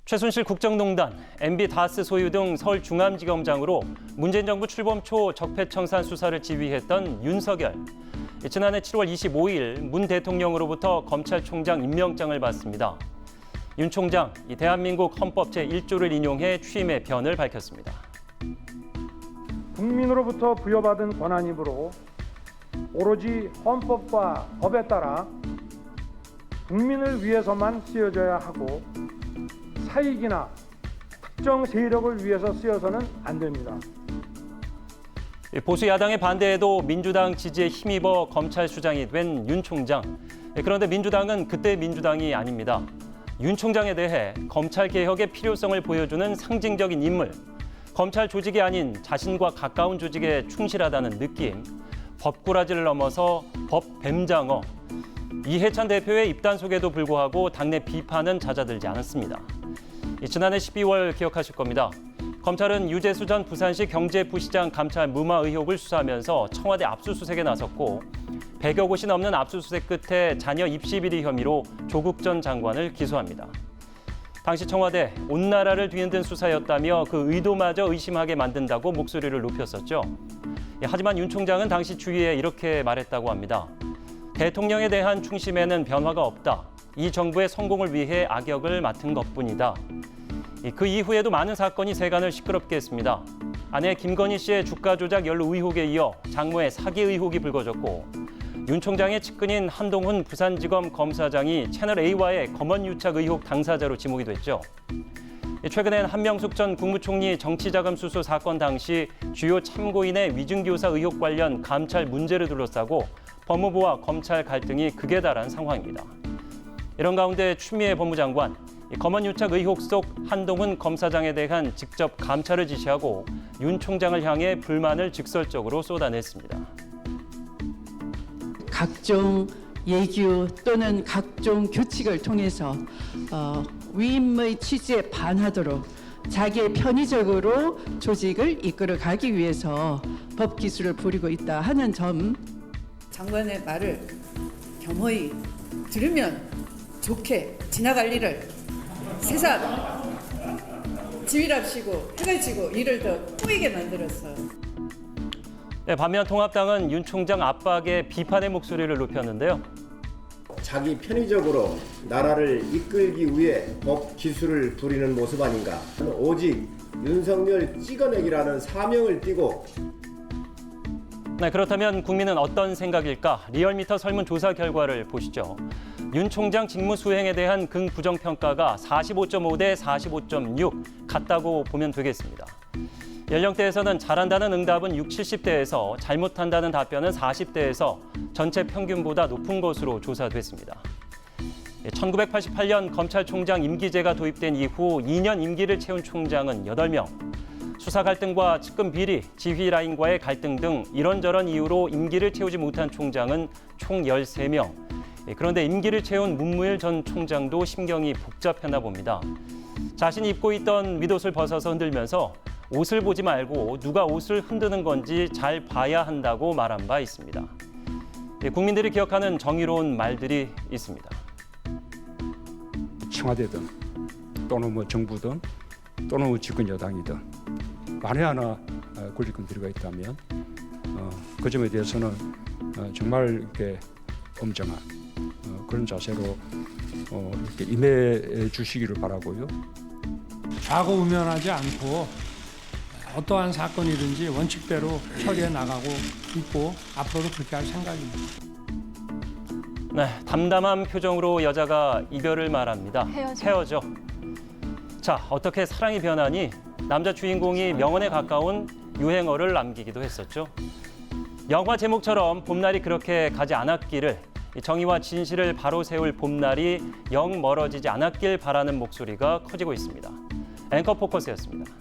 최순실 국정농단, MB 다스 소유 등 서울중앙지검장으로 문재인 정부 출범 초 적폐청산 수사를 지휘했던 윤석열. 지난해 7월 25일 문 대통령으로부터 검찰총장 임명장을 받습니다. 윤 총장, 대한민국 헌법 제1조를 인용해 취임의 변을 밝혔습니다. 국민으로부터 부여받은 권한이므로 오로지 헌법과 법에 따라 국민을 위해서만 쓰여져야 하고 사익이나 특정 세력을 위해서 쓰여서는 안 됩니다. 보수 야당의 반대에도 민주당 지지에 힘입어 검찰수장이 된 윤 총장. 그런데 민주당은 그때 민주당이 아닙니다. 윤 총장에 대해 검찰개혁의 필요성을 보여주는 상징적인 인물, 검찰 조직이 아닌 자신과 가까운 조직에 충실하다는 느낌, 법꾸라지를 넘어서 법뱀장어. 이해찬 대표의 입단 속에도 불구하고 당내 비판은 잦아들지 않았습니다. 지난해 12월 기억하실 겁니다. 검찰은 유재수 전 부산시 경제부시장 감찰 무마 의혹을 수사하면서 청와대 압수수색에 나섰고 100여 곳이 넘는 압수수색 끝에 자녀 입시 비리 혐의로 조국 전 장관을 기소합니다. 당시 청와대 온 나라를 뒤흔든 수사였다며 그 의도마저 의심하게 만든다고 목소리를 높였었죠. 하지만 윤 총장은 당시 주위에 이렇게 말했다고 합니다. 대통령에 대한 충심에는 변화가 없다. 이 정부의 성공을 위해 악역을 맡은 것뿐이다. 그 이후에도 많은 사건이 세간을 시끄럽게 했습니다. 아내 김건희 씨의 주가 조작 연루 의혹에 이어 장모의 사기 의혹이 불거졌고 윤 총장의 측근인 한동훈 부산지검 검사장이 채널A와의 검언유착 의혹 당사자로 지목이 됐죠. 최근엔 한명숙 전 국무총리 정치자금 수수 사건 당시 주요 참고인의 위증교사 의혹 관련 감찰 문제를 둘러싸고 법무부와 검찰 갈등이 극에 달한 상황입니다. 이런 가운데 추미애 법무장관, 검언유착 의혹 속 한동훈 검사장에 대한 직접 감찰을 지시하고 윤 총장을 향해 불만을 직설적으로 쏟아냈습니다. 각종 예규 또는 각종 규칙을 통해서 위임의 취지에 반하도록 자기의 편의적으로 조직을 이끌어가기 위해서 법 기술을 부리고 있다 하는 점. 장관의 말을 겸허히 들으면 좋게 지나갈 일을 세상 지휘랍시고 해가지고 일을 더 꼬이게 만들었어요. 반면 통합당은 윤 총장 압박에 비판의 목소리를 높였는데요. 자기 편의적으로 나라를 이끌기 위해 법 기술을 부리는 모습 아닌가. 오직 윤석열 찍어내기라는 사명을 띠고. 그렇다면 국민은 어떤 생각일까? 리얼미터 설문조사 결과를 보시죠. 윤 총장 직무 수행에 대한 긍부정평가가 45.5 대 45.6 같다고 보면 되겠습니다. 연령대에서는 잘한다는 응답은 60, 70대에서 잘못한다는 답변은 40대에서 전체 평균보다 높은 것으로 조사됐습니다. 1988년 검찰총장 임기제가 도입된 이후 2년 임기를 채운 총장은 8명. 수사 갈등과 측근 비리, 지휘 라인과의 갈등 등 이런저런 이유로 임기를 채우지 못한 총장은 총 13명. 그런데 임기를 채운 문무일 전 총장도 심경이 복잡했나 봅니다. 자신이 입고 있던 윗옷을 벗어서 흔들면서 옷을 보지 말고 누가 옷을 흔드는 건지 잘 봐야 한다고 말한 바 있습니다. 국민들이 기억하는 정의로운 말들이 있습니다. 청와대든 또는 정부든 또는 집권 여당이든 만에 하나 권리금 들어가 있다면 그 점에 대해서는 정말 이렇게 엄정한 그런 자세로 이렇게 임해 주시기를 바라고요. 좌고우면하지 않고 어떠한 사건이든지 원칙대로 처리해 나가고 있고 앞으로도 그렇게 할 생각입니다. 담담한 표정으로 여자가 이별을 말합니다. 헤어져. 자, 어떻게 사랑이 변하니? 남자 주인공이 명언에 가까운 유행어를 남기기도 했었죠. 영화 제목처럼 봄날이 그렇게 가지 않았기를, 정의와 진실을 바로 세울 봄날이 영 멀어지지 않았길 바라는 목소리가 커지고 있습니다. 앵커 포커스였습니다.